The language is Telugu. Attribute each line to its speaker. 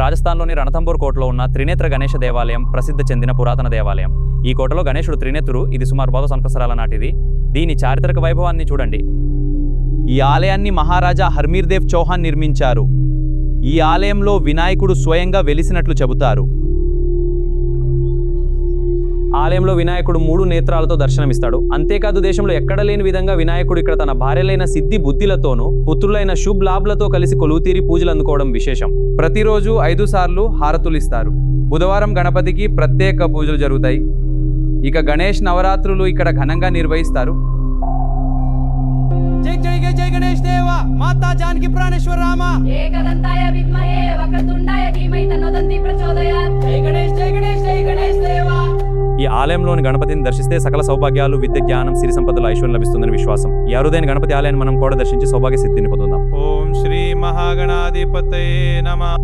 Speaker 1: రాజస్థాన్లోని రణథంబోర్ కోటలో ఉన్న త్రినేత్ర గణేష దేవాలయం ప్రసిద్ధి చెందిన పురాతన దేవాలయం. ఈ కోటలో గణేశుడు త్రినేత్రుడు. ఇది సుమారు 12 సంవత్సరాల నాటిది. దీని చారిత్రక వైభవాన్ని చూడండి. ఈ ఆలయాన్ని మహారాజా హర్మీర్ దేవ్ చౌహాన్ నిర్మించారు. ఈ ఆలయంలో వినాయకుడు స్వయంగా వెలిసినట్లు చెబుతారు. ఆలయంలో వినాయకుడు 3 నేత్రాలతో దర్శనమిస్తాడు. అంతేకాదు దేశంలో ఎక్కడ లేని విధంగా వినాయకుడు ఇక్కడ తన భార్యలైన సిద్ధి బుద్ధిలతోనూ పుత్రులైన శుభ్ లాభ్లతో కలిసి కొలువుతీరి పూజలు అందుకోవడం విశేషం. ప్రతిరోజు 5 సార్లు హారతులిస్తారు. బుధవారం గణపతికి ప్రత్యేక పూజలు జరుగుతాయి. ఇక గణేష్ నవరాత్రులు ఇక్కడ ఘనంగా నిర్వహిస్తారు.
Speaker 2: జై జై జై గణేష్ దేవా, మాతా జానకి ప్రాణేశ్వర రామ,
Speaker 3: ఏకదంతాయ విద్మహే వక్రతుండాయ ధీమహి తన్నోదంతి ప్రచోదయాత్.
Speaker 2: జై గణేష్ జై గణేష్ జై గణేష్ దేవా.
Speaker 1: ఈ ఆలయంలోని గణపతిని దర్శిస్తే సకల సౌభాగ్యాలు, విద్య, జ్ఞానం, సిరి సంపదలు, ఐశ్వర్యం లభిస్తుందని విశ్వాసం. ఈ అరుదైన గణపతి ఆలయాన్ని మనం కూడా దర్శించి సౌభాగ్య సిద్ధిని పొందుదాం.
Speaker 4: ఓం శ్రీ మహాగణాధిపతయే నమః.